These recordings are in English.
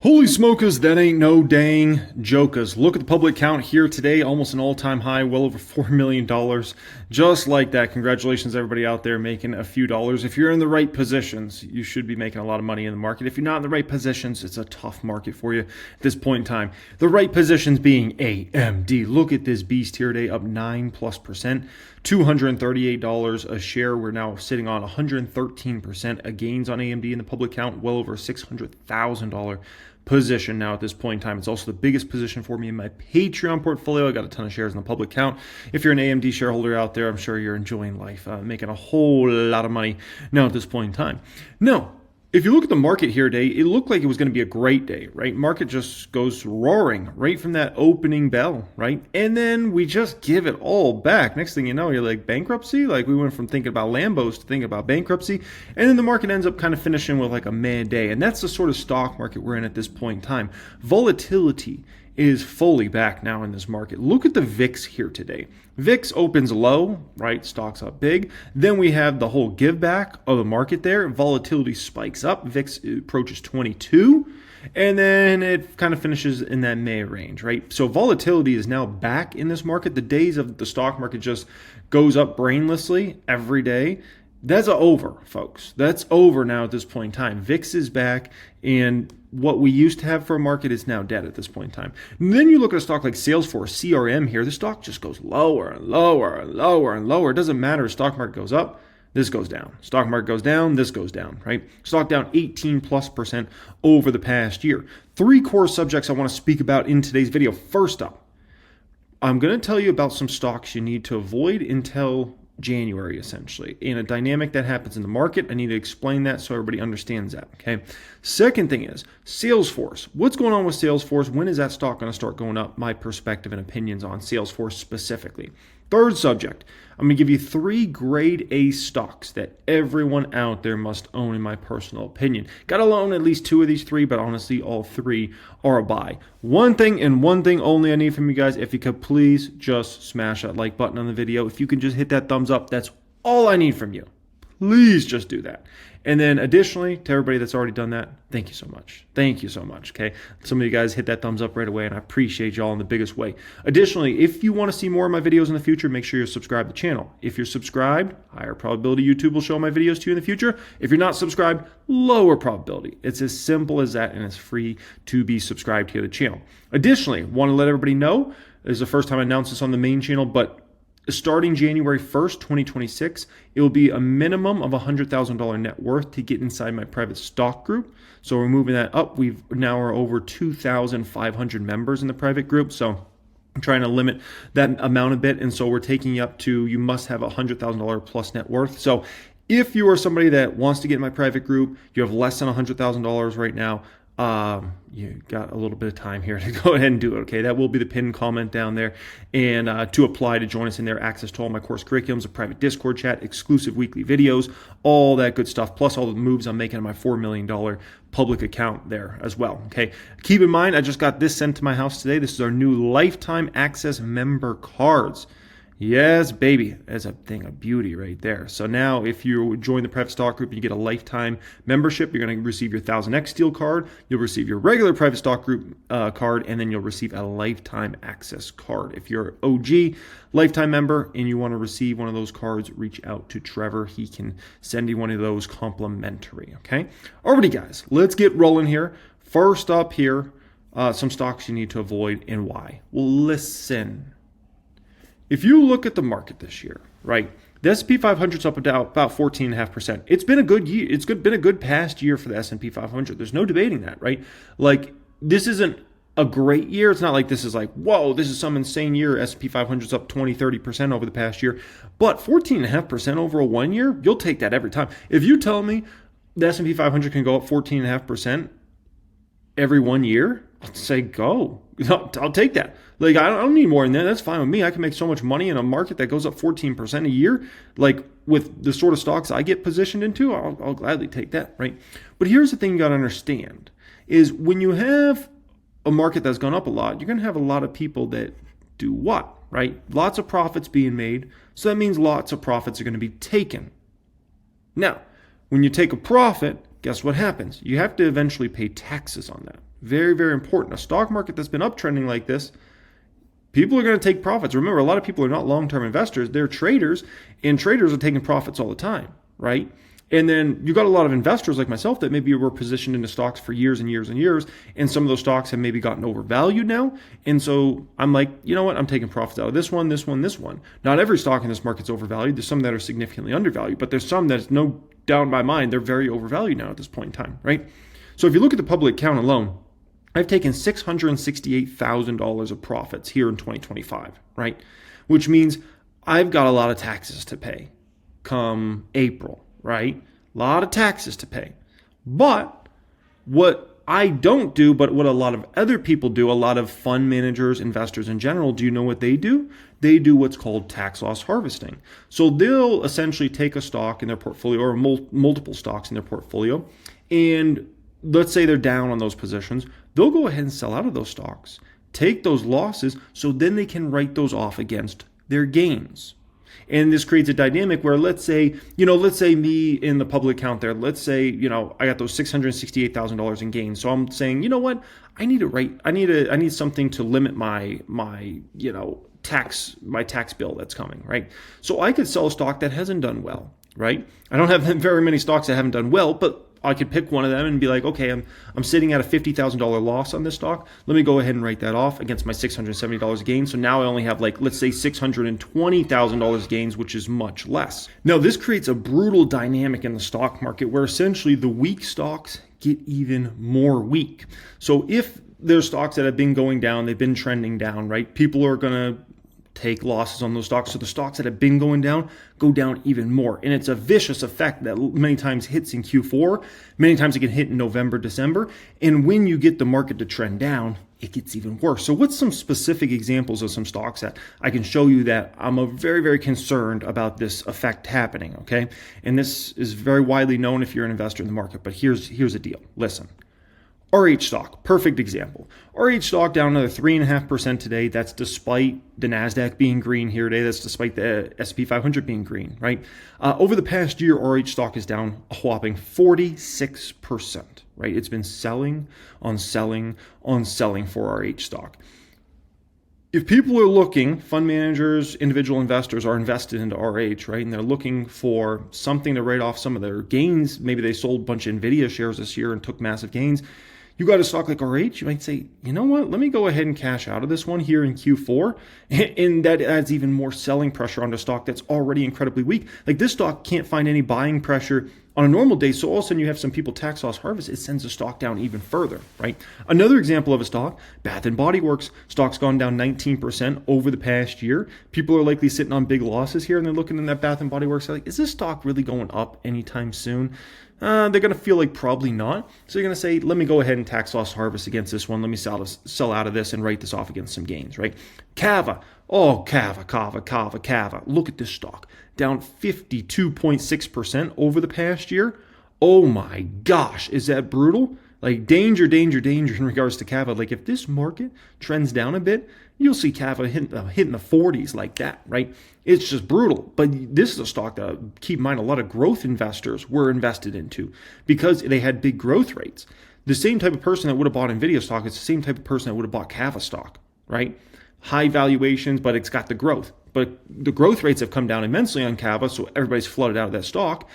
Holy smokers, that ain't no dang jokers. Look at the public count here today, almost an all-time high, well over $4 million. Just like that, congratulations everybody out there making a few dollars. If you're in the right positions, you should be making a lot of money in the market. If you're not in the right positions, it's a tough market for you at this point in time. The right positions being AMD. Look at this beast here today, up 9+%, $238 a share. We're now sitting on 113% of gains on AMD in the public count, well over $600,000 position now at this point in time. It's also the biggest position for me in my Patreon portfolio. I got a ton of shares in the public count. If you're an AMD shareholder out there, I'm sure you're enjoying life, making a whole lot of money now at this point in time. No. If you look at the market here today, it looked like it was going to be a great day, right? Market just goes roaring right from that opening bell, right? And then we just give it all back. Next thing you know, you're like, bankruptcy? Like we went from thinking about Lambos to thinking about bankruptcy. And then the market ends up kind of finishing with like a mad day. And that's the sort of stock market we're in at this point in time. Volatility is fully back now in this market. Look at the VIX here today. VIX opens low, right? Stocks up big. Then we have the whole give back of the market there. Volatility spikes up. VIX approaches 22. And then it kind of finishes in that May range, right? So volatility is now back in this market. The days of the stock market just goes up brainlessly every day. That's over, folks. That's over now at this point in time. VIX is back, and what we used to have for a market is now dead at this point in time. And then you look at a stock like Salesforce, CRM here, the stock just goes lower and lower and lower and lower. It doesn't matter. Stock market goes up, this goes down. Stock market goes down, this goes down, right? Stock down 18+% over the past year. 3 core subjects I want to speak about in today's video. First up, I'm going to tell you about some stocks you need to avoid until January, essentially, in a dynamic that happens in the market. I need to explain that so everybody understands that, okay? Second thing is Salesforce. What's going on with Salesforce? When is that stock going to start going up? My perspective and opinions on Salesforce specifically. Third subject, I'm going to give you 3 grade A stocks that everyone out there must own in my personal opinion. Got to own at least 2 of these 3, but honestly, all 3 are a buy. One thing and one thing only I need from you guys, if you could please just smash that like button on the video. If you can just hit that thumbs up, that's all I need from you. Please just do that. And then additionally, to everybody that's already done that, thank you so much. Thank you so much, okay? Some of you guys hit that thumbs up right away, and I appreciate y'all in the biggest way. Additionally, if you want to see more of my videos in the future, make sure you're subscribed to the channel. If you're subscribed, higher probability YouTube will show my videos to you in the future. If you're not subscribed, lower probability. It's as simple as that, and it's free to be subscribed to the channel. Additionally, want to let everybody know, this is the first time I announced this on the main channel, but starting January 1st, 2026, it will be a minimum of $100,000 net worth to get inside my private stock group. So we're moving that up. We've now are over 2,500 members in the private group. So I'm trying to limit that amount a bit. And so we're taking you up to, you must have $100,000 plus net worth. So if you are somebody that wants to get in my private group, you have less than $100,000 right now, you got a little bit of time here to go ahead and do it, okay? That will be the pinned comment down there. And to apply to join us in there, access to all my course curriculums, a private Discord chat, exclusive weekly videos, all that good stuff, plus all the moves I'm making on my $4 million public account there as well, okay? Keep in mind, I just got this sent to my house today. This is our new lifetime access member cards. Yes, baby. That's a thing of beauty right there. So now if you join the private stock group, you get a lifetime membership. You're going to receive your 1000X Steel card. You'll receive your regular private stock group card, and then you'll receive a lifetime access card. If you're an OG lifetime member and you want to receive one of those cards, reach out to Trevor. He can send you one of those complimentary, okay? Alrighty, guys. Let's get rolling here. First up here, some stocks you need to avoid and why. Well, listen. If you look at the market this year, right, the S&P 500 is up about 14.5%. It's been a good year. It's been a good past year for the S&P 500. There's no debating that, right? Like, this isn't a great year. It's not like this is like, whoa, this is some insane year. S&P 500 is up 20, 30% over the past year. But 14.5% over a 1 year, you'll take that every time. If you tell me the S&P 500 can go up 14.5% every 1 year, I'll say go. I'll take that. Like, I don't need more than that. That's fine with me. I can make so much money in a market that goes up 14% a year. Like, with the sort of stocks I get positioned into, I'll gladly take that, right? But here's the thing you got to understand is when you have a market that's gone up a lot, you're going to have a lot of people that do what, right? Lots of profits being made. So that means lots of profits are going to be taken. Now, when you take a profit, guess what happens? You have to eventually pay taxes on that. Very, very important. A stock market that's been uptrending like this, people are going to take profits. Remember, a lot of people are not long-term investors. They're traders, and traders are taking profits all the time, right? And then you got a lot of investors like myself that maybe were positioned into stocks for years and years and years, and some of those stocks have maybe gotten overvalued now. And so I'm like, you know what? I'm taking profits out of this one, this one, this one. Not every stock in this market's overvalued. There's some that are significantly undervalued, but there's some that's no doubt in my mind they're very overvalued now at this point in time, right? So if you look at the public account alone, I've taken $668,000 of profits here in 2025, right? Which means I've got a lot of taxes to pay come April, right? A lot of taxes to pay. But what I don't do, but what a lot of other people do, a lot of fund managers, investors in general, do you know what they do? They do what's called tax loss harvesting. So they'll essentially take a stock in their portfolio or multiple stocks in their portfolio, and let's say they're down on those positions, they'll go ahead and sell out of those stocks, take those losses, so then they can write those off against their gains. And this creates a dynamic where let's say me in the public account there, let's say, I got those $668,000 in gains. So I'm saying, you know what? I need something to limit my tax bill that's coming, right? So I could sell a stock that hasn't done well, right? I don't have very many stocks that haven't done well, but I could pick one of them and be like, okay, I'm sitting at a $50,000 loss on this stock. Let me go ahead and write that off against my $670 gain. So now I only have let's say $620,000 gains, which is much less. Now this creates a brutal dynamic in the stock market where essentially the weak stocks get even more weak. So if there's stocks that have been going down, they've been trending down, right? People are going to take losses on those stocks. So the stocks that have been going down go down even more. And it's a vicious effect that many times hits in Q4. Many times it can hit in November, December. And when you get the market to trend down, it gets even worse. So what's some specific examples of some stocks that I can show you that I'm very, very concerned about this effect happening, okay? And this is very widely known if you're an investor in the market, but here's the deal. Listen. RH stock, perfect example. RH stock down another 3.5% today. That's despite the NASDAQ being green here today. That's despite the S&P 500 being green, right? Over the past year, RH stock is down a whopping 46%, right? It's been selling on selling on selling for RH stock. If people are looking, fund managers, individual investors are invested into RH, right? And they're looking for something to write off some of their gains. Maybe they sold a bunch of NVIDIA shares this year and took massive gains. You got a stock like RH, you might say, you know what, let me go ahead and cash out of this one here in Q4. And that adds even more selling pressure on the stock that's already incredibly weak. Like this stock can't find any buying pressure on a normal day. So all of a sudden you have some people tax loss harvest. It sends the stock down even further, right? Another example of a stock, Bath & Body Works. Stock's gone down 19% over the past year. People are likely sitting on big losses here and they're looking in that Bath & Body Works. They're like, is this stock really going up anytime soon? They're going to feel like probably not. So you're going to say, let me go ahead and tax loss harvest against this one. Let me sell out of this and write this off against some gains, right? Cava. Oh, Cava. Look at this stock. Down 52.6% over the past year. Oh my gosh, is that brutal? Like danger in regards to Cava. Like if this market trends down a bit, you'll see Cava hitting the 40s like that, right? It's just brutal. But this is a stock that, keep in mind, a lot of growth investors were invested into because they had big growth rates. The same type of person that would have bought NVIDIA stock, it's the same type of person that would have bought Cava stock, right? High valuations, but it's got the growth. But the growth rates have come down immensely on Cava, so everybody's flooded out of that stock.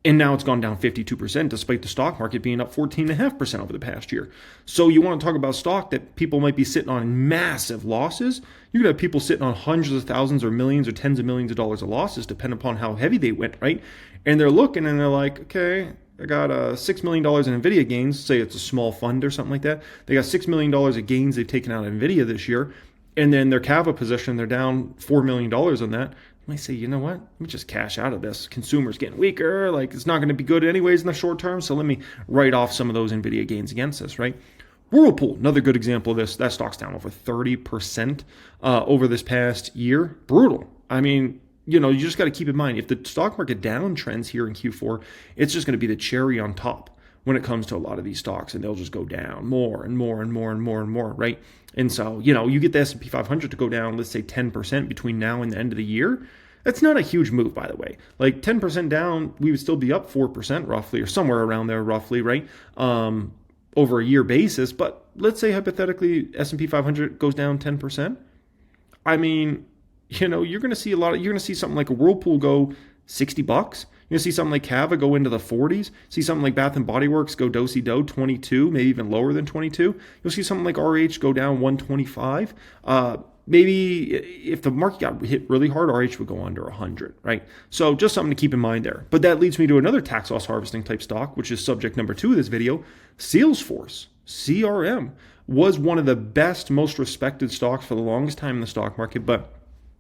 And now it's gone down 52% despite the stock market being up 14.5% over the past year. So you want to talk about stock that people might be sitting on massive losses. You could have people sitting on hundreds of thousands or millions or tens of millions of dollars of losses depending upon how heavy they went, right? And they're looking and they're like, okay, I got $6 million in NVIDIA gains. Say it's a small fund or something like that. They got $6 million of gains they've taken out of NVIDIA this year. And then their Cava position, they're down $4 million on that. I say, you know what? Let me just cash out of this. Consumer's getting weaker. Like it's not going to be good anyways in the short term. So let me write off some of those NVIDIA gains against this, right? Whirlpool, another good example of this. That stock's down over 30% over this past year. Brutal. I mean, you just got to keep in mind, if the stock market downtrends here in Q4, it's just going to be the cherry on top when it comes to a lot of these stocks, and they'll just go down more and more, right? And so, you get the S&P 500 to go down, let's say 10% between now and the end of the year. That's not a huge move, by the way. Like 10% down, we would still be up 4% roughly, or somewhere around there roughly, right? Over a year basis. But let's say hypothetically S&P 500 goes down 10%. I mean, you're going to see you're going to see something like a Whirlpool go $60. You're going to see something like Cava go into the 40s. See something like Bath and Body Works go do-si-do 22, maybe even lower than 22. You'll see something like RH go down 125. Maybe if the market got hit really hard, RH would go under 100, right? So just something to keep in mind there. But that leads me to another tax loss harvesting type stock, which is subject number 2 of this video. Salesforce, CRM, was one of the best, most respected stocks for the longest time in the stock market, but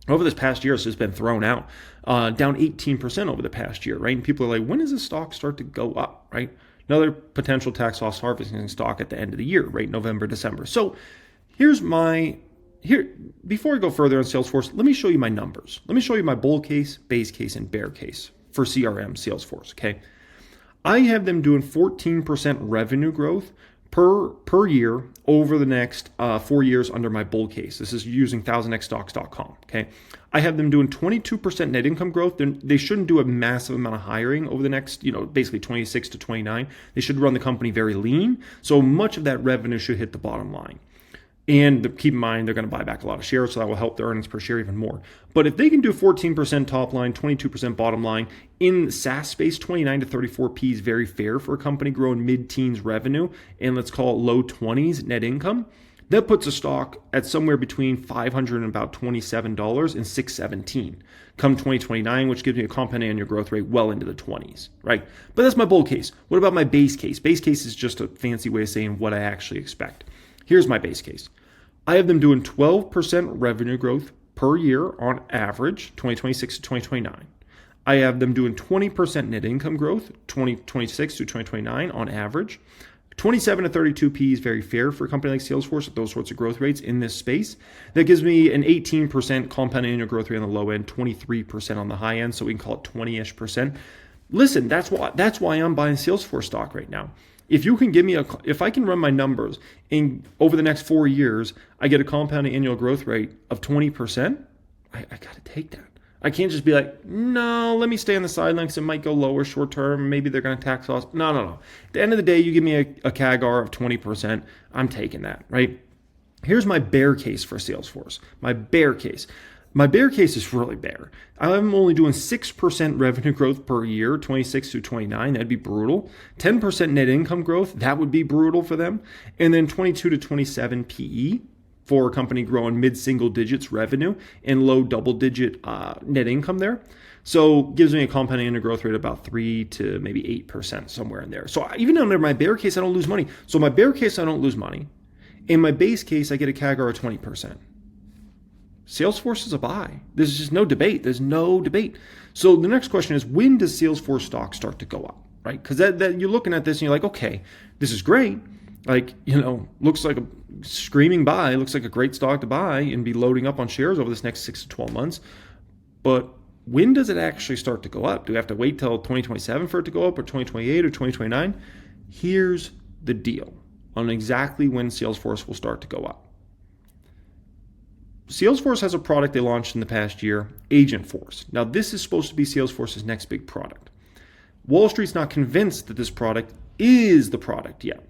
over this past year, it's just been thrown out, down 18% over the past year, right? And people are like, when does this stock start to go up, right? Another potential tax loss harvesting stock at the end of the year, right? November, December. So before I go further on Salesforce, let me show you my numbers. Let me show you my bull case, base case, and bear case for CRM Salesforce, okay? I have them doing 14% revenue growth per year over the next 4 years under my bull case. This is using 1000xstocks.com, okay? I have them doing 22% net income growth. They shouldn't do a massive amount of hiring over the next, basically 26 to 29. They should run the company very lean. So much of that revenue should hit the bottom line. And keep in mind, they're going to buy back a lot of shares, so that will help their earnings per share even more. But if they can do 14% top line, 22% bottom line, in SaaS space, 29 to 34p is very fair for a company growing mid-teens revenue and let's call it low 20s net income. That puts a stock at somewhere between $500 and about $27 and $617 come 2029, which gives me a compound annual growth rate well into the 20s, right? But that's my bull case. What about my base case? Base case is just a fancy way of saying what I actually expect. Here's my base case. I have them doing 12% revenue growth per year on average, 2026 to 2029. I have them doing 20% net income growth, 2026 to 2029 on average. 27 to 32p is very fair for a company like Salesforce at those sorts of growth rates in this space. That gives me an 18% compound annual growth rate on the low end, 23% on the high end, so we can call it 20-ish%. Listen, that's why I'm buying Salesforce stock right now. If you can give me if I can run my numbers and over the next 4 years, I get a compound annual growth rate of 20%, I got to take that. I can't just be like, no, let me stay on the sidelines. It might go lower short term. Maybe they're going to tax loss. No. At the end of the day, you give me a CAGR of 20%. I'm taking that, right? Here's my bear case for Salesforce. My bear case is really bare. I'm only doing 6% revenue growth per year, 26 to 29. That'd be brutal. 10% net income growth. That would be brutal for them. And then 22 to 27 PE for a company growing mid-single digits revenue and low double-digit net income there. So gives me a compound annual growth rate of about 3 to maybe 8%, somewhere in there. So even under my bear case, I don't lose money. So my bear case, I don't lose money. In my base case, I get a CAGR of 20%. Salesforce is a buy. There's just no debate. There's no debate. So the next question is, when does Salesforce stock start to go up, right? Because that you're looking at this and you're like, okay, this is great. Like, looks like a screaming buy. Looks like a great stock to buy and be loading up on shares over this next 6 to 12 months. But when does it actually start to go up? Do we have to wait till 2027 for it to go up, or 2028 or 2029? Here's the deal on exactly when Salesforce will start to go up. Salesforce has a product they launched in the past year, Agentforce. Now, this is supposed to be Salesforce's next big product. Wall Street's not convinced that this product is the product yet.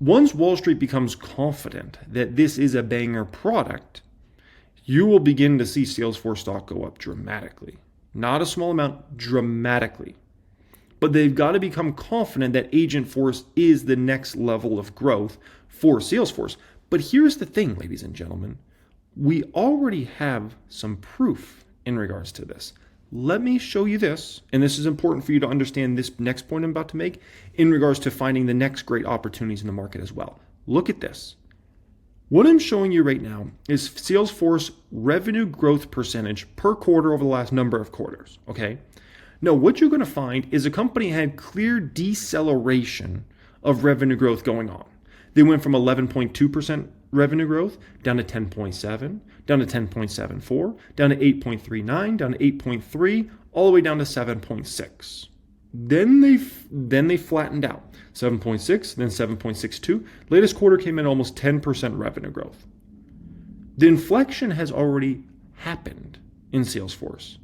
Once Wall Street becomes confident that this is a banger product, you will begin to see Salesforce stock go up dramatically. Not a small amount, dramatically. But they've got to become confident that Agentforce is the next level of growth for Salesforce. But here's the thing, ladies and gentlemen. We already have some proof in regards to this. Let me show you this, and this is important for you to understand this next point I'm about to make in regards to finding the next great opportunities in the market as well. Look at this. What I'm showing you right now is Salesforce revenue growth percentage per quarter over the last number of quarters, okay? Now, what you're going to find is a company had clear deceleration of revenue growth going on. They went from 11.2% revenue growth down to 10.7, down to 10.74, down to 8.39, down to 8.3, all the way down to 7.6. Then they flattened out. 7.6, then 7.62. Latest quarter came in almost 10% revenue growth. The inflection has already happened in Salesforce.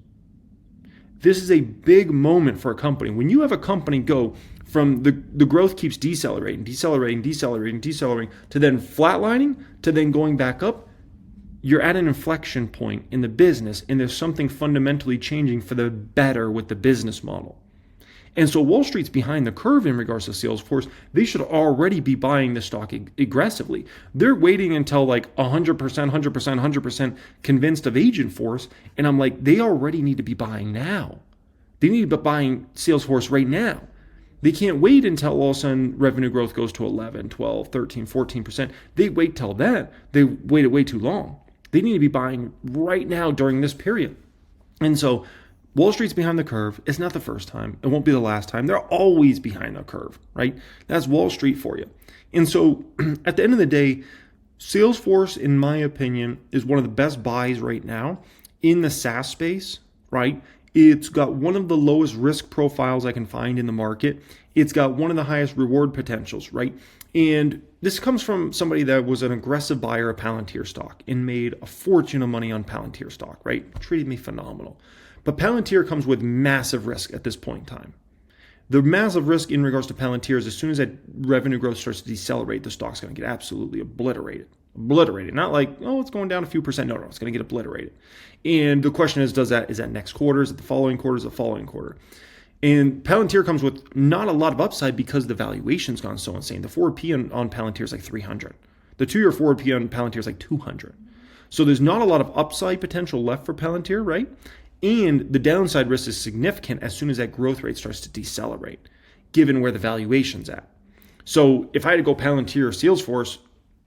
This is a big moment for a company. When you have a company go from the growth keeps decelerating to then flatlining to then going back up, you're at an inflection point in the business, and there's something fundamentally changing for the better with the business model. And so Wall Street's behind the curve in regards to Salesforce. They should already be buying the stock aggressively. They're waiting until like 100% convinced of agent force. And I'm like, they already need to be buying now. They need to be buying Salesforce right now. They can't wait until all of a sudden revenue growth goes to 11, 12, 13, 14%. They wait till then. They waited way too long. They need to be buying right now during this period. And so Wall Street's behind the curve. It's not the first time. It won't be the last time. They're always behind the curve, right? That's Wall Street for you. And so at the end of the day, Salesforce, in my opinion, is one of the best buys right now in the SaaS space, right? It's got one of the lowest risk profiles I can find in the market. It's got one of the highest reward potentials, right? And this comes from somebody that was an aggressive buyer of Palantir stock and made a fortune of money on Palantir stock, right? Treated me phenomenal. But Palantir comes with massive risk at this point in time. The massive risk in regards to Palantir is as soon as that revenue growth starts to decelerate, the stock's going to get absolutely obliterated. Obliterated. Not like, oh, it's going down a few percent. No, it's going to get obliterated. And the question is that next quarter? Is it the following quarter? Is it the following quarter? And Palantir comes with not a lot of upside because the valuation's gone so insane. The forward P on Palantir is like 300. The 2-year forward P on Palantir is like 200. So there's not a lot of upside potential left for Palantir, right? And the downside risk is significant as soon as that growth rate starts to decelerate, given where the valuation's at. So if I had to go Palantir or Salesforce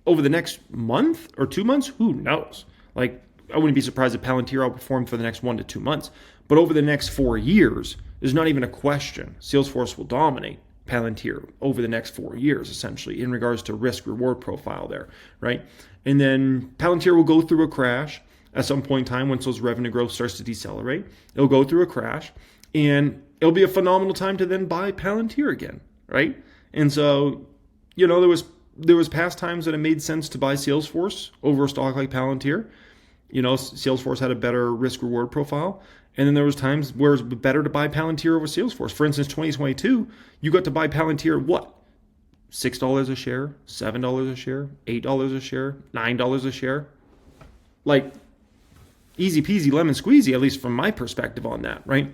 over the next month or 2 months, who knows? Like, I wouldn't be surprised if Palantir outperformed for the next 1 to 2 months. But over the next 4 years, there's not even a question. Salesforce will dominate Palantir over the next 4 years, essentially, in regards to risk-reward profile there, right? And then Palantir will go through a crash at some point in time once those revenue growth starts to decelerate. It'll go through a crash, and it'll be a phenomenal time to then buy Palantir again, right? And so, there was past times that it made sense to buy Salesforce over a stock like Palantir. Salesforce had a better risk-reward profile. And then there was times where it was better to buy Palantir over Salesforce. For instance, 2022, you got to buy Palantir at what? $6 a share, $7 a share, $8 a share, $9 a share. Like, easy peasy lemon squeezy, at least from my perspective on that, right?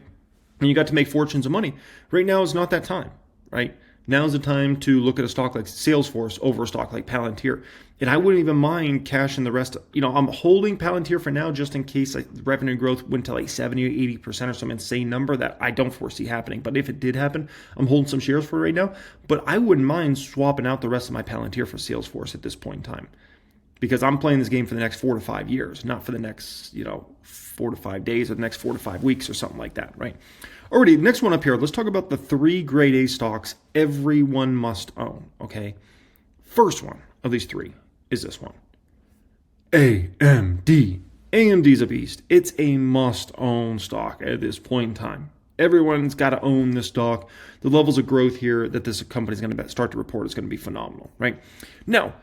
And you got to make fortunes of money. Right now is not that time, right? Now's the time to look at a stock like Salesforce over a stock like Palantir. And I wouldn't even mind cashing the rest. I'm holding Palantir for now just in case revenue growth went to like 70 or 80% or some insane number that I don't foresee happening. But if it did happen, I'm holding some shares for right now. But I wouldn't mind swapping out the rest of my Palantir for Salesforce at this point in time. Because I'm playing this game for the next 4 to 5 years, not for the next, 4 to 5 days or the next 4 to 5 weeks or something like that, right? Alrighty, next one up here. Let's talk about the 3 grade A stocks everyone must own, okay? First one of these 3 is this one. AMD. AMD's a beast. It's a must-own stock at this point in time. Everyone's got to own this stock. The levels of growth here that this company is going to start to report is going to be phenomenal, right? Now,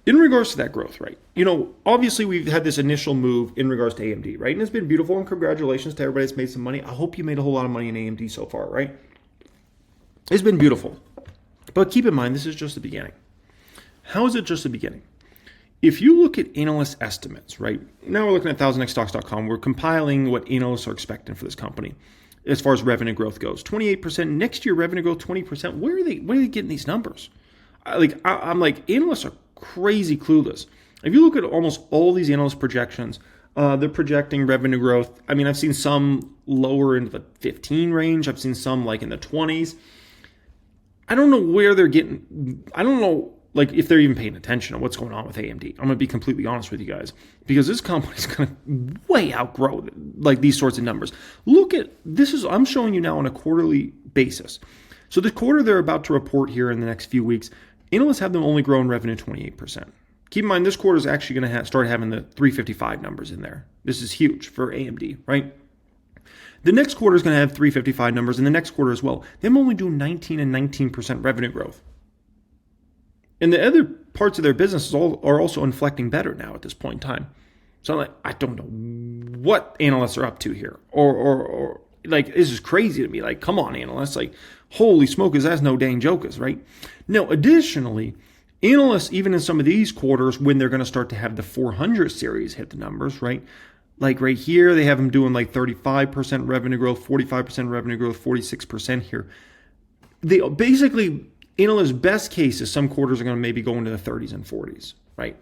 in regards to that growth rate, obviously we've had this initial move in regards to AMD, right? And it's been beautiful, and congratulations to everybody that's made some money. I hope you made a whole lot of money in AMD so far, right? It's been beautiful. But keep in mind, this is just the beginning. How is it just the beginning? If you look at analyst estimates, right? Now we're looking at 1000xstocks.com. We're compiling what analysts are expecting for this company as far as revenue growth goes. 28%. Next year, revenue growth 20%. Where are they getting these numbers? I'm like, analysts are crazy clueless. If you look at almost all these analyst projections, they're projecting revenue growth. I mean, I've seen some lower in the 15 range. I've seen some like in the 20s. I don't know where they're getting. I don't know if they're even paying attention to what's going on with AMD. I'm going to be completely honest with you guys, because this company's going to way outgrow these sorts of numbers. Look at this. I'm showing you now on a quarterly basis. So the quarter they're about to report here in the next few weeks, analysts have them only growing revenue 28%. Keep in mind, this quarter is actually going to start having the 355 numbers in there. This is huge for AMD, right? The next quarter is going to have 355 numbers, and the next quarter as well. Them only do 19 and 19% revenue growth. And the other parts of their business are also inflecting better now at this point in time. So I'm like, I don't know what analysts are up to here. Or like, this is crazy to me. Like, come on, analysts. Like, holy smokers, that's no dang jokers, right? Now, additionally, analysts, even in some of these quarters, when they're going to start to have the 400 series hit the numbers, right? Like right here, they have them doing like 35% revenue growth, 45% revenue growth, 46% here. They basically, analysts' best case is some quarters are going to maybe go into the 30s and 40s, right?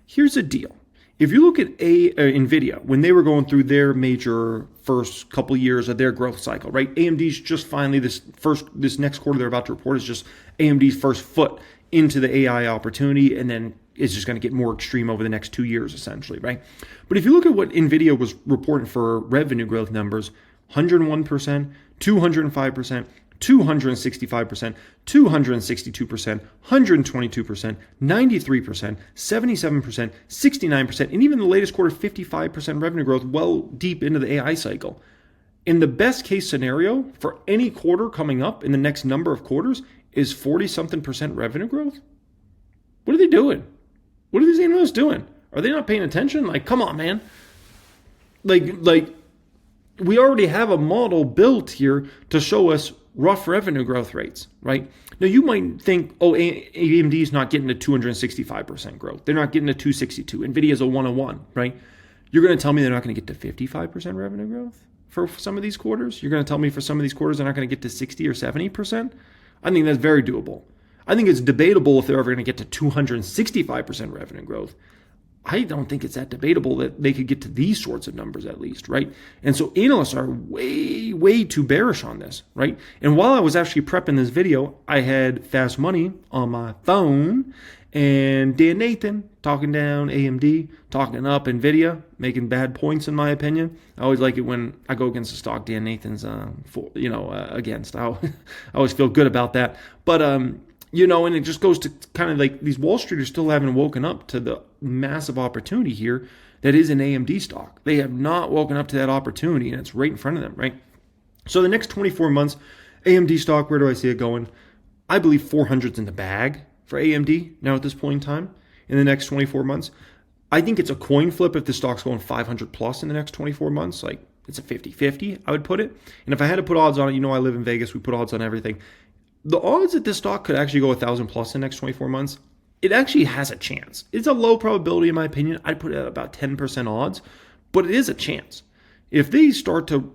Here's the deal. If you look at nvidia, when they were going through their major first couple years of their growth cycle, right? AMD's just finally this next quarter they're about to report is just AMD's first foot into the AI opportunity, and then it's just going to get more extreme over the next 2 years, essentially, right? But if you look at what NVIDIA was reporting for revenue growth numbers, 101%, 205%, 265%, 262%, 122%, 93%, 77%, 69%, and even the latest quarter, 55% revenue growth, well deep into the AI cycle. In the best case scenario for any quarter coming up in the next number of quarters is 40-something% revenue growth. What are they doing? What are these analysts doing? Are they not paying attention? Like, come on, man. Like we already have a model built here to show us rough revenue growth rates, right? Now, you might think, oh, AMD is not getting to 265% growth. They're not getting to 262. NVIDIA is a 101, right? You're going to tell me they're not going to get to 55% revenue growth for some of these quarters? You're going to tell me for some of these quarters they're not going to get to 60 or 70%? I think that's very doable. I think it's debatable if they're ever going to get to 265% revenue growth. I don't think it's that debatable that they could get to these sorts of numbers at least, right? And so analysts are way, way too bearish on this, right? And while I was actually prepping this video, I had Fast Money on my phone and Dan Nathan talking down AMD, talking up NVIDIA, making bad points in my opinion. I always like it when I go against the stock Dan Nathan's, against. I always feel good about that. But, and it just goes to kind of like these Wall Streeters still haven't woken up to the massive opportunity here that is an AMD stock. They have not woken up to that opportunity, and it's right in front of them, right? So the next 24 months, AMD stock, where do I see it going? I believe 400's in the bag for AMD now at this point in time in the next 24 months. I think it's a coin flip if the stock's going 500 plus in the next 24 months. Like, it's a 50-50, I would put it. And if I had to put odds on it, I live in Vegas, we put odds on everything. The odds that this stock could actually go 1,000 plus in the next 24 months, it actually has a chance. It's a low probability in my opinion. I'd put it at about 10% odds, but it is a chance. If they start to,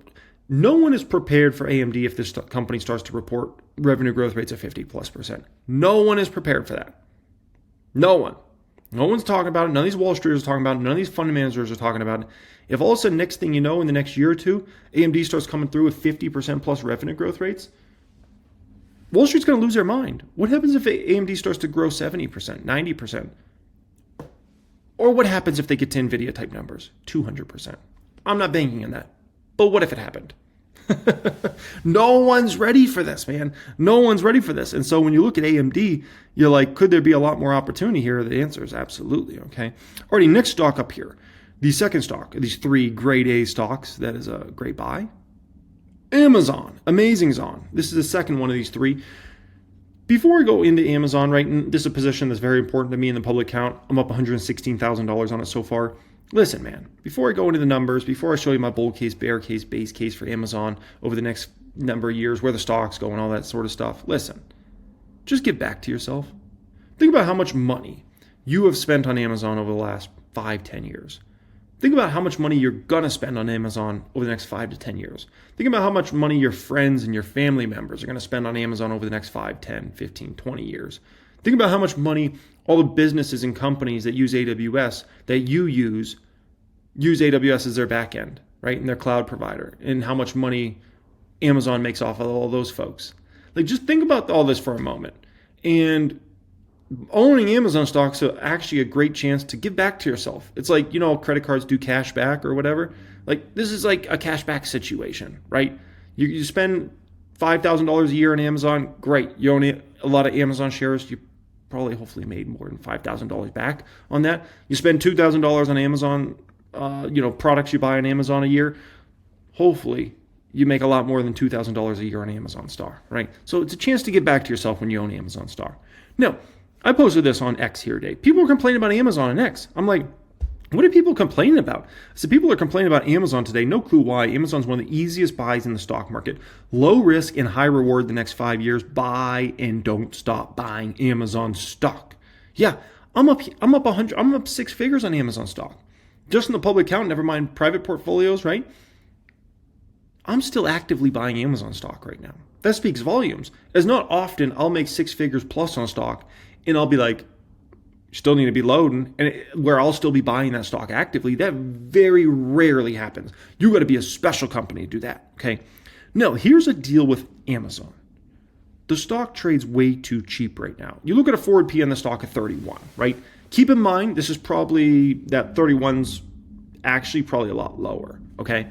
no one is prepared for AMD if this company starts to report revenue growth rates of 50+%. No one is prepared for that. No one. No one's talking about it. None of these Wall Streeters are talking about it. None of these fund managers are talking about it. If all of a sudden, next thing you know, in the next year or two, AMD starts coming through with 50% plus revenue growth rates, Wall Street's going to lose their mind. What happens if AMD starts to grow 70%, 90%? Or what happens if they get to NVIDIA type numbers, 200%? I'm not banking on that. But what if it happened? No one's ready for this, man. No one's ready for this. And so when you look at AMD, you're like, could there be a lot more opportunity here? The answer is absolutely, okay? Alrighty, next stock up here. The second stock, these three grade A stocks, that is a great buy. Amazon, amazing Zon. This is the second one of these three. Before I go into Amazon, right, and this is a position that's very important to me in the public count. I'm up $116,000 on it so far. Listen, man, before I go into the numbers, before I show you my bull case, bear case, base case for Amazon over the next number of years, where the stock's going, all that sort of stuff, listen, just get back to yourself. Think about how much money you have spent on Amazon over the last 5-10 years. Think about how much money you're going to spend on Amazon over the next 5 to 10 years. Think about how much money your friends and your family members are going to spend on Amazon over the next 5, 10, 15, 20 years. Think about how much money all the businesses and companies that use AWS, that you use AWS as their backend, right, and their cloud provider, and how much money Amazon makes off of all those folks. Like, just think about all this for a moment. And owning Amazon stocks is actually a great chance to give back to yourself. It's like, credit cards do cash back or whatever. Like, this is like a cash back situation, right? You spend $5,000 a year on Amazon, great. You own a lot of Amazon shares, you probably hopefully made more than $5,000 back on that. You spend $2,000 on Amazon, products you buy on Amazon a year, hopefully you make a lot more than $2,000 a year on Amazon stock, right? So it's a chance to give back to yourself when you own Amazon stock. Now, I posted this on X here today. People were complaining about Amazon and X. I'm like, What are people complaining about? So people are complaining about Amazon today. No clue why. Amazon's one of the easiest buys in the stock market. Low risk and high reward the next 5 years. Buy and don't stop buying Amazon stock. Yeah, I'm up 100. I'm up 6 figures on Amazon stock. Just in the public account, never mind private portfolios, right? I'm still actively buying Amazon stock right now. That speaks volumes. As not often I'll make 6 figures plus on stock and I'll be like, still need to be loading, and where I'll still be buying that stock actively. That very rarely happens. You got to be a special company to do that, okay? No, here's a deal with Amazon. The stock trades way too cheap right now. You look at a forward P on the stock at 31, right? Keep in mind, this is probably, that 31's actually probably a lot lower, okay?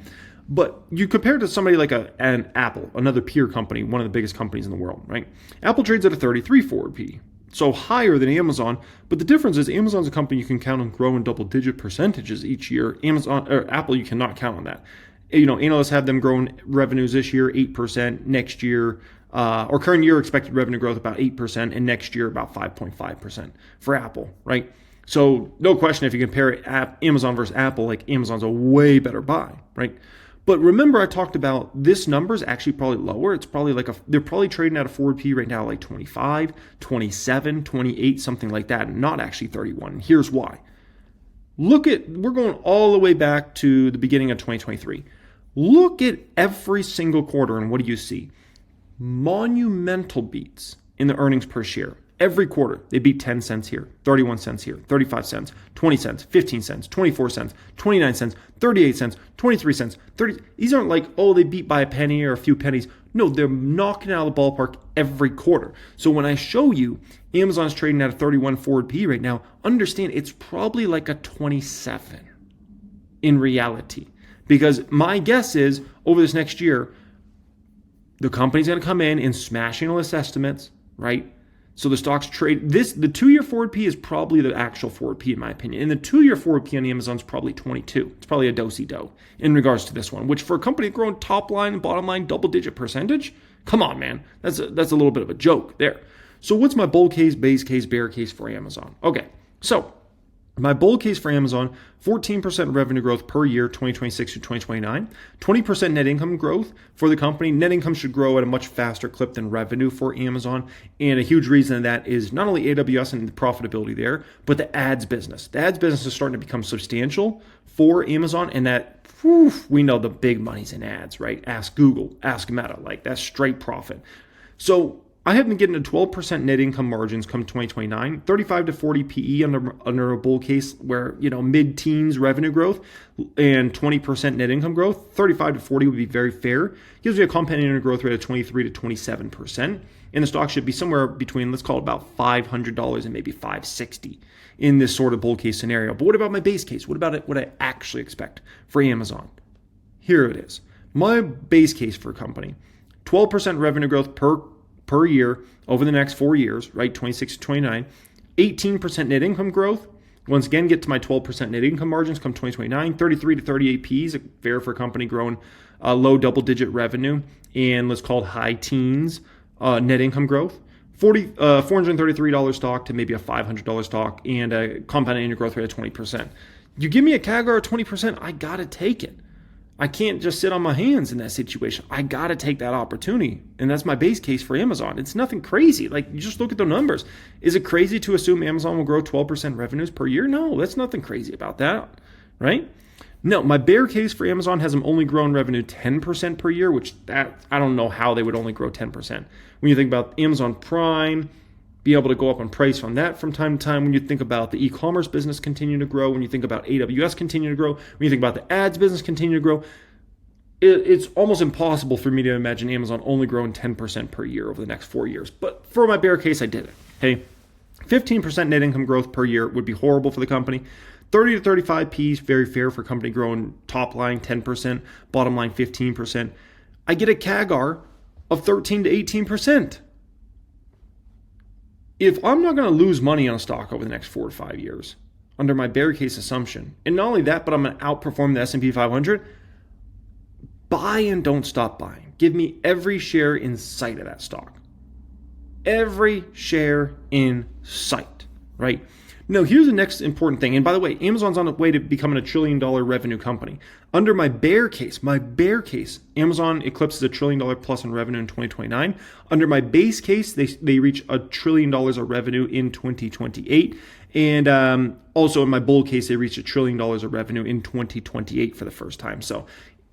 But you compare it to somebody like an Apple, another peer company, one of the biggest companies in the world, right? Apple trades at a 33 forward P. So higher than Amazon, but the difference is Amazon's a company you can count on growing double-digit percentages each year. Amazon or Apple, you cannot count on that. You know, analysts have them growing revenues this year 8%, next year or current year expected revenue growth about 8%, and next year about 5.5% for Apple, right? So no question, if you compare Amazon versus Apple, like Amazon's a way better buy, right? But remember, I talked about this number is actually probably lower. It's probably they're probably trading at a forward P right now like 25, 27, 28, something like that, and not actually 31. And here's why. We're going all the way back to the beginning of 2023. Look at every single quarter, and what do you see? Monumental beats in the earnings per share. Every quarter, they beat 10 cents here, 31 cents here, 35 cents, 20 cents, 15 cents, 24 cents, 29 cents, 38 cents, 23 cents, 30. These aren't like, oh, they beat by a penny or a few pennies. No, they're knocking out of the ballpark every quarter. So when I show you Amazon's trading at a 31 forward P right now, understand it's probably like a 27 in reality. Because my guess is over this next year, the company's going to come in and smash analyst estimates, right? So the stocks trade the 2-year forward P is probably the actual forward P in my opinion. And the 2-year forward P on Amazon is probably 22. It's probably a do-si-do in regards to this one, which for a company growing top line and bottom line double-digit percentage, come on, man. That's a little bit of a joke there. So what's my bull case, base case, bear case for Amazon? Okay, so my bull case for Amazon, 14% revenue growth per year, 2026 to 2029, 20% net income growth for the company. Net income should grow at a much faster clip than revenue for Amazon. And a huge reason of that is not only AWS and the profitability there, but the ads business. The ads business is starting to become substantial for Amazon, and that, we know the big money's in ads, right? Ask Google, ask Meta, like that's straight profit. So I have been getting a 12% net income margins come 2029, 35 to 40 PE under a bull case where, mid-teens revenue growth and 20% net income growth. 35 to 40 would be very fair. Gives you a compounding annual growth rate of 23 to 27%. And the stock should be somewhere between, let's call it about $500 and maybe $560 in this sort of bull case scenario. But what about my base case? What about what I actually expect for Amazon? Here it is. My base case for a company, 12% revenue growth per year over the next 4 years, right? 26 to 29, 18% net income growth. Once again, get to my 12% net income margins come 2029, 33 to 38 Ps, fair for a company growing low double-digit revenue, and let's call it high teens net income growth. $433 stock to maybe a $500 stock, and a compound annual growth rate of 20%. You give me a CAGR of 20%, I gotta take it. I can't just sit on my hands in that situation. I got to take that opportunity. And that's my base case for Amazon. It's nothing crazy. Like, you just look at the numbers. Is it crazy to assume Amazon will grow 12% revenues per year? No, that's nothing crazy about that, right? No, my bear case for Amazon has them only grown revenue 10% per year, which I don't know how they would only grow 10%. When you think about Amazon Prime, be able to go up on price on that from time to time. When you think about the e-commerce business continue to grow, when you think about AWS continue to grow, when you think about the ads business continue to grow, it's almost impossible for me to imagine Amazon only growing 10% per year over the next 4 years. But for my bear case, I did it. Okay, 15% net income growth per year would be horrible for the company. 30 to 35 Ps, very fair for a company growing top line 10%, bottom line 15%. I get a CAGR of 13 to 18%. If I'm not going to lose money on a stock over the next 4 to 5 years, under my bear case assumption, and not only that, but I'm going to outperform the S&P 500, buy and don't stop buying. Give me every share in sight of that stock. Every share in sight, right? Now, here's the next important thing. And by the way, Amazon's on the way to becoming a $1 trillion revenue company. Under my bear case, Amazon eclipses $1 trillion plus in revenue in 2029. Under my base case, they reach $1 trillion of revenue in 2028. And also in my bull case, they reach $1 trillion of revenue in 2028 for the first time. So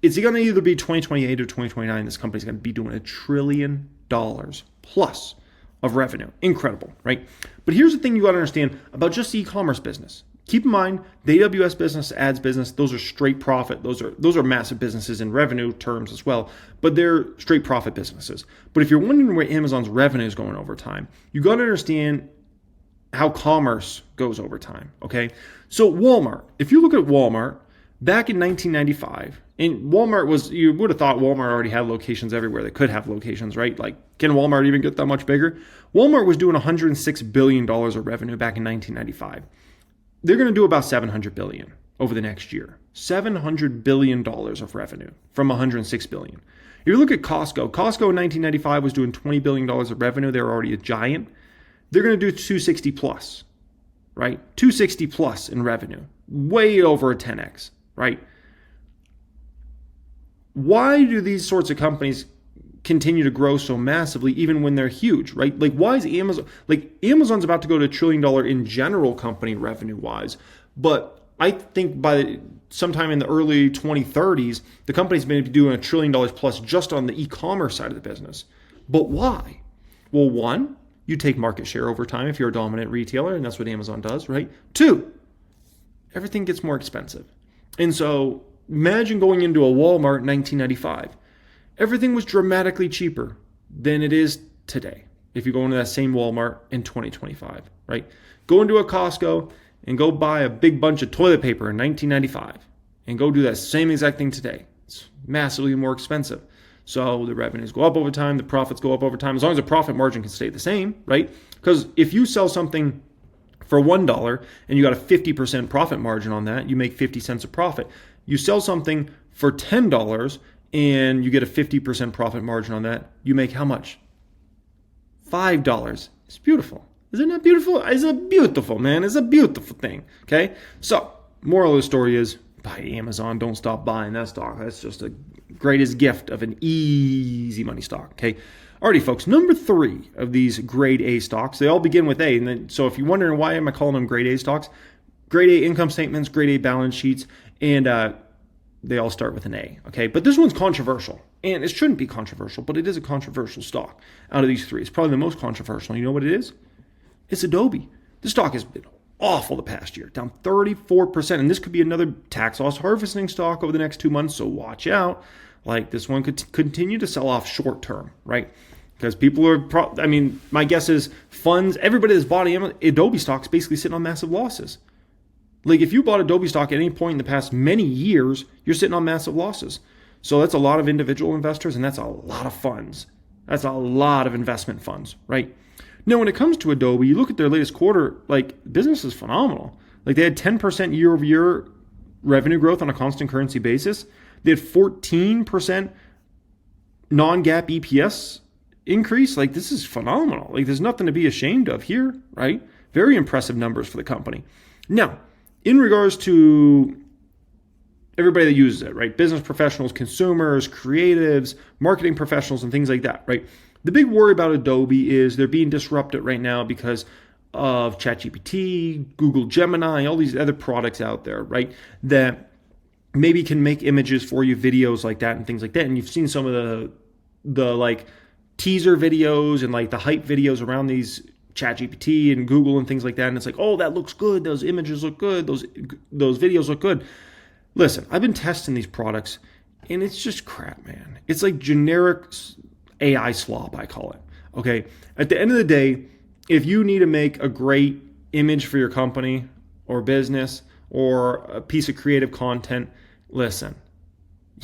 it's going to either be 2028 or 2029. This company's going to be doing $1 trillion plus of revenue. Incredible, right? But here's the thing you got to understand about just the e-commerce business. Keep in mind, the AWS business, ads business, those are straight profit. Those are massive businesses in revenue terms as well, but they're straight profit businesses. But if you're wondering where Amazon's revenue is going over time, you got to understand how commerce goes over time, okay? So Walmart, if you look at Walmart, back in 1995, and Walmart was, you would have thought Walmart already had locations everywhere. They could have locations, right? Like, can Walmart even get that much bigger? Walmart was doing $106 billion of revenue back in 1995. They're going to do about $700 billion over the next year. $700 billion of revenue from $106 billion. If you look at Costco in 1995 was doing $20 billion of revenue. They're already a giant. They're going to do 260 plus, right? 260 plus in revenue. Way over a 10x, right? Why do these sorts of companies continue to grow so massively even when they're huge, right? Like, why is Amazon, like, Amazon's about to go to $1 trillion in general company revenue wise, but I think by sometime in the early 2030s, the company's going to be doing $1 trillion plus just on the e-commerce side of the business. But why? Well, one, you take market share over time if you're a dominant retailer, and that's what Amazon does, right? Two, everything gets more expensive. And so imagine going into a Walmart in 1995. Everything was dramatically cheaper than it is today if you go into that same Walmart in 2025, right? Go into a Costco and go buy a big bunch of toilet paper in 1995 and go do that same exact thing today. It's massively more expensive. So the revenues go up over time, the profits go up over time, as long as the profit margin can stay the same, right? Because if you sell something for $1 and you got a 50% profit margin on that, you make 50 cents of profit. You sell something for $10 and you get a 50% profit margin on that, you make how much? $5. It's beautiful. Isn't that beautiful? It's a beautiful, man. It's a beautiful thing, okay? So, moral of the story is, buy Amazon. Don't stop buying that stock. That's just the greatest gift of an easy money stock, okay? Alrighty, folks, number 3 of these grade A stocks, they all begin with A. And then, so if you're wondering why am I calling them grade A stocks, grade A income statements, grade A balance sheets, and they all start with an A, okay? But this one's controversial, and it shouldn't be controversial, but it is a controversial stock out of these 3. It's probably the most controversial. You know what it is? It's Adobe. This stock has been awful the past year, down 34%, and this could be another tax loss harvesting stock over the next 2 months, so watch out. Like, this one could continue to sell off short term, right? Because people are, my guess is funds, everybody that's bought Adobe stock's basically sitting on massive losses. Like, if you bought Adobe stock at any point in the past many years, you're sitting on massive losses. So that's a lot of individual investors, and that's a lot of funds. That's a lot of investment funds, right? Now, when it comes to Adobe, you look at their latest quarter, like, business is phenomenal. Like, they had 10% year over year revenue growth on a constant currency basis. They had 14% non-GAAP EPS increase. Like, this is phenomenal. Like, there's nothing to be ashamed of here, right? Very impressive numbers for the company. Now, in regards to everybody that uses it, right? Business professionals, consumers, creatives, marketing professionals, and things like that, right? The big worry about Adobe is they're being disrupted right now because of ChatGPT, Google Gemini, all these other products out there, right? That maybe can make images for you, videos like that and things like that. And you've seen some of the like teaser videos and like the hype videos around these ChatGPT and Google and things like that. And it's like, oh, that looks good. Those images look good. Those videos look good. Listen, I've been testing these products and it's just crap, man. It's like generic AI slop, I call it. Okay. At the end of the day, if you need to make a great image for your company or business or a piece of creative content, listen,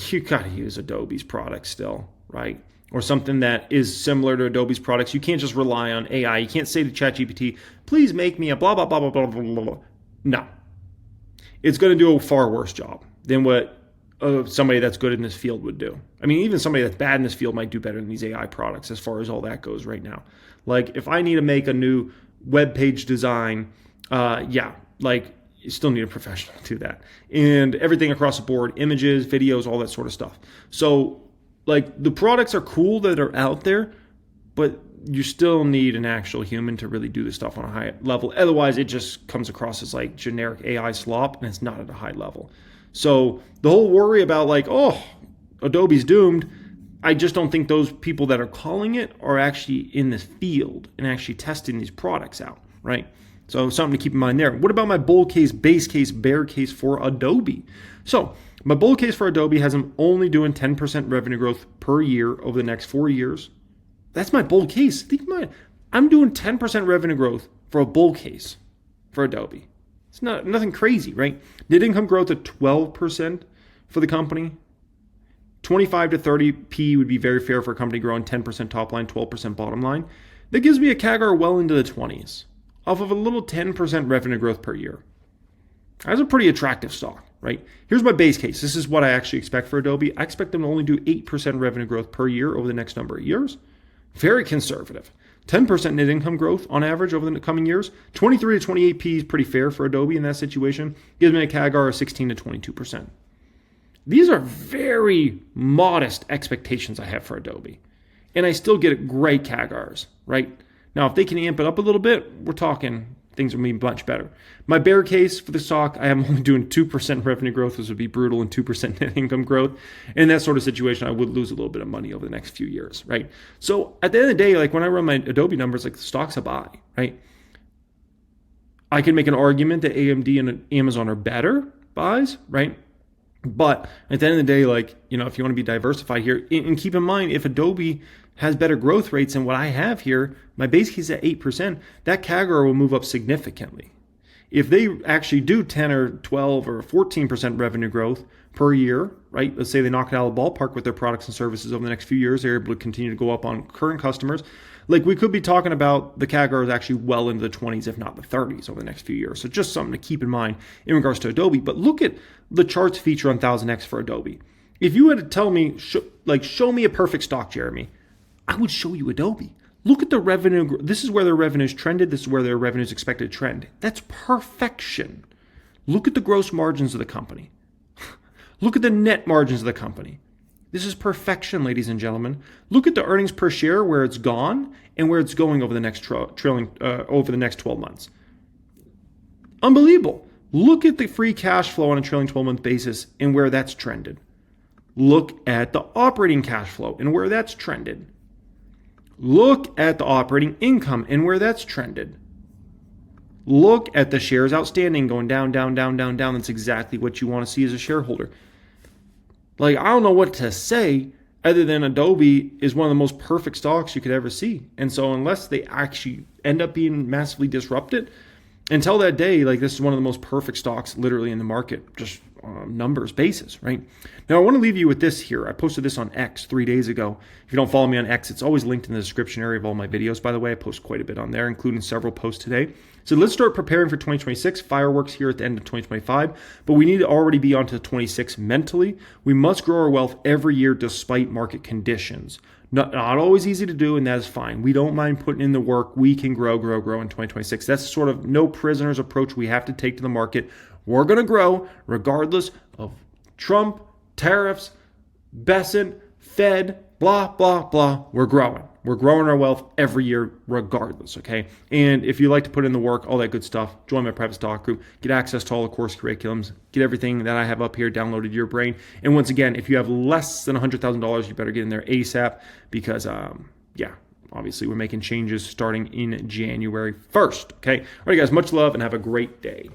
you got to use Adobe's products still, right? Or something that is similar to Adobe's products. You can't just rely on AI. You can't say to ChatGPT, please make me a blah, blah, blah, blah, blah, blah, blah, blah. No. It's going to do a far worse job than what somebody that's good in this field would do. I mean, even somebody that's bad in this field might do better than these AI products as far as all that goes right now. Like, if I need to make a new web page design yeah, like you still need a professional to do that. And everything across the board, images, videos, all that sort of stuff. So like the products are cool that are out there, but you still need an actual human to really do this stuff on a high level. Otherwise, it just comes across as like generic AI slop, and it's not at a high level. So the whole worry about like, oh, Adobe's doomed, I just don't think those people that are calling it are actually in the field and actually testing these products out, right? So something to keep in mind there. What about my bull case, base case, bear case for Adobe? So my bull case for Adobe has them only doing 10% revenue growth per year over the next 4 years. That's my bull case. Think about it. I'm doing 10% revenue growth for a bull case for Adobe. It's nothing crazy, right? Net income growth at 12% for the company. 25 to 30p would be very fair for a company growing 10% top line, 12% bottom line. That gives me a CAGR well into the 20s off of a little 10% revenue growth per year. That's a pretty attractive stock, right? Here's my base case. This is what I actually expect for Adobe. I expect them to only do 8% revenue growth per year over the next number of years. Very conservative. 10% net income growth on average over the coming years. 23 to 28p is pretty fair for Adobe in that situation. Gives me a CAGR of 16 to 22%. These are very modest expectations I have for Adobe. And I still get great CAGRs, right? Now, if they can amp it up a little bit, we're talking things will be much better. My bear case for the stock, I am only doing 2% revenue growth. This would be brutal, and 2% net income growth. In that sort of situation, I would lose a little bit of money over the next few years, right? So at the end of the day, like when I run my Adobe numbers, like the stock's a buy, right? I can make an argument that AMD and Amazon are better buys, right? But at the end of the day, like, you know, if you want to be diversified here, and keep in mind, if Adobe has better growth rates than what I have here, my base case is at 8%, that CAGR will move up significantly. If they actually do 10 or 12 or 14% revenue growth per year, right? Let's say they knock it out of the ballpark with their products and services over the next few years, they're able to continue to go up on current customers. Like we could be talking about the CAGR is actually well into the 20s, if not the 30s over the next few years. So just something to keep in mind in regards to Adobe. But look at the charts feature on 1000X for Adobe. If you had to tell me, show me a perfect stock, Jeremy, I would show you Adobe. Look at the revenue. This is where their revenues trended. This is where their revenues expected to trend. That's perfection. Look at the gross margins of the company. Look at the net margins of the company. This is perfection, ladies and gentlemen. Look at the earnings per share, where it's gone and where it's going over the next over the next 12 months. Unbelievable. Look at the free cash flow on a trailing 12-month basis and where that's trended. Look at the operating cash flow and where that's trended. Look at the operating income and where that's trended. Look at the shares outstanding going down, down, down, down, down. That's exactly what you want to see as a shareholder. Like, I don't know what to say other than Adobe is one of the most perfect stocks you could ever see. And so unless they actually end up being massively disrupted, until that day, like this is one of the most perfect stocks literally in the market, just on a numbers basis, right? Now, I want to leave you with this here. I posted this on X 3 days ago. If you don't follow me on X, it's always linked in the description area of all my videos, by the way. I post quite a bit on there, including several posts today. So let's start preparing for 2026. Fireworks here at the end of 2025, but we need to already be on to 26 mentally. We must grow our wealth every year despite market conditions. Not always easy to do, and that is fine. We don't mind putting in the work. We can grow in 2026. That's sort of no prisoners approach we have to take to the market. We're going to grow regardless of Trump, tariffs, Besant, Fed, blah, blah, blah. We're growing. We're growing our wealth every year regardless, okay? And if you like to put in the work, all that good stuff, join my private stock group, get access to all the course curriculums, get everything that I have up here downloaded to your brain. And once again, if you have less than $100,000, you better get in there ASAP because, obviously we're making changes starting in January 1st, okay? All right, guys, much love and have a great day.